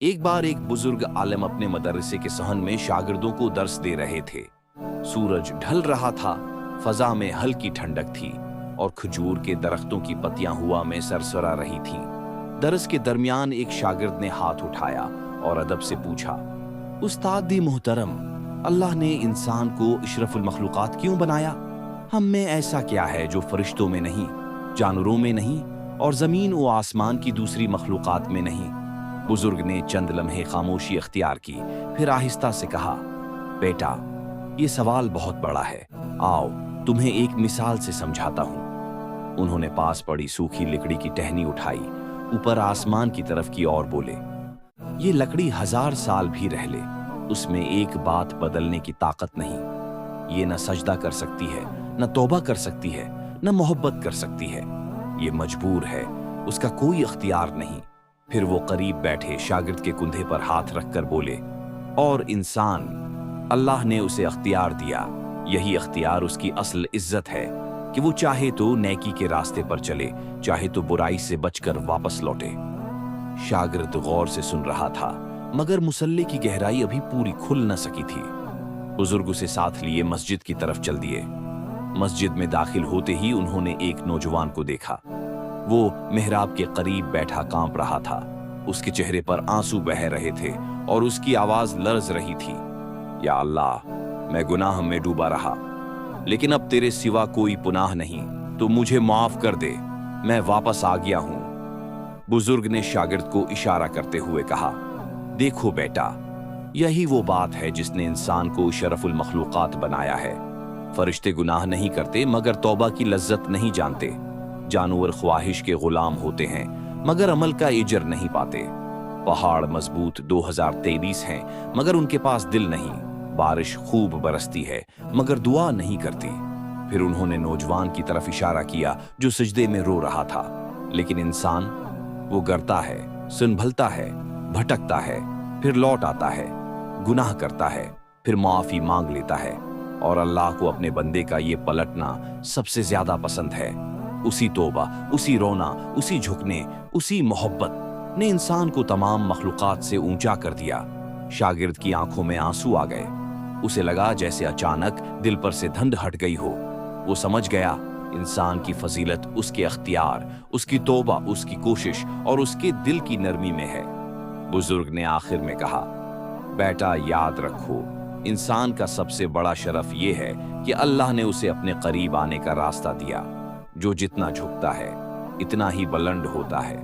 ایک بار ایک बुजुर्ग आलिम अपने मदरसे के सहन में शागिर्दों को दर्स दे रहे थे। सूरज ढल रहा था, फजा में हल्की ठंडक थी और खजूर के दरख्तों की पत्तियां हवा में सरसरा रही थीं। दरस के दरमियान एक शागिर्द ने हाथ उठाया और अदब से पूछा, उस्ताद मोहतरम, अल्लाह ने इंसान को इशरफुल मखलूकात क्यों बनाया? हम में ऐसा क्या है जो फरिश्तों में नहीं, जानवरों में नहीं और ज़मीन व आसमान की दूसरी मखलूकात में नहीं? बुजुर्ग ने चंद लम्हे खामोशी अख्तियार की, फिर आहिस्ता से कहा, बेटा, ये सवाल बहुत बड़ा है। आओ तुम्हें एक मिसाल से समझाता हूँ। उन्होंने पास पड़ी सूखी लकड़ी की टहनी उठाई, ऊपर आसमान की तरफ की और बोले, ये लकड़ी 1000 साल भी रह ले, उसमें एक बात बदलने की ताकत नहीं। ये न सजदा कर सकती है, न तौबा कर सकती है, न मोहब्बत कर सकती है। ये मजबूर है, उसका कोई अख्तियार नहीं। फिर वो करीब बैठे शागिर्द के कुंधे पर हाथ रखकर बोले, और इंसान, अल्लाह ने उसे अख्तियार दिया। यही अख्तियार उसकी असल इज्जत है कि वो चाहे तो नेकी के रास्ते पर चले, चाहे तो बुराई से बचकर वापस लौटे। शागिर्द गौर से सुन रहा था, मगर मुसल्ले की गहराई अभी पूरी खुल न सकी थी। बुजुर्ग उसे साथ लिए मस्जिद की तरफ चल दिए। मस्जिद में दाखिल होते ही उन्होंने एक नौजवान को देखा। वो मेहराब के करीब बैठा कांप रहा था। उसके चेहरे पर आंसू बह रहे थे और उसकी आवाज लर्ज रही थी, या अल्लाह, मैं गुनाह में डूबा रहा, लेकिन अब तेरे सिवा कोई पुनाह नहीं, तो मुझे माफ कर दे, मैं वापस आ गया हूं। बुजुर्ग ने शागिर्द को इशारा करते हुए कहा, देखो बेटा, यही वो बात है जिसने इंसान को शरफुल मखलूकात बनाया है। फरिश्ते गुनाह नहीं करते मगर तौबा की लज्जत नहीं जानते। जानवर ख्वाहिश के गुलाम होते हैं मगर अमल का इजर नहीं पाते। पहाड़ मजबूत 2023 हैं मगर उनके पास दिल नहीं। बारिश खूब बरसती है मगर दुआ नहीं करती। फिर उन्होंने नौजवान की तरफ इशारा किया जो सजदे में रो रहा था। लेकिन इंसान, वो गिरता है, संभलता है, भटकता है, फिर लौट आता है, गुनाह करता है, फिर माफी मांग लेता है, और अल्लाह को अपने बंदे का ये पलटना सबसे ज्यादा पसंद है। उसी तौबा, उसी रोना, उसी झुकने, उसी मोहब्बत ने इंसान को तमाम मखलूकात से ऊंचा कर दिया। शागिर्द की आंखों में आंसू आ गए। उसे लगा जैसे अचानक दिल पर से धुंध हट गई हो। वो समझ गया, इंसान की फजीलत उसके अख्तियार, उसकी तौबा, उसकी कोशिश और उसके दिल की नरमी में है। बुजुर्ग ने आखिर में कहा, बेटा, याद रखो, इंसान का सबसे बड़ा शरफ ये है कि अल्लाह ने उसे अपने करीब आने का रास्ता दिया। जो जितना झुकता है, इतना ही बुलंद होता है।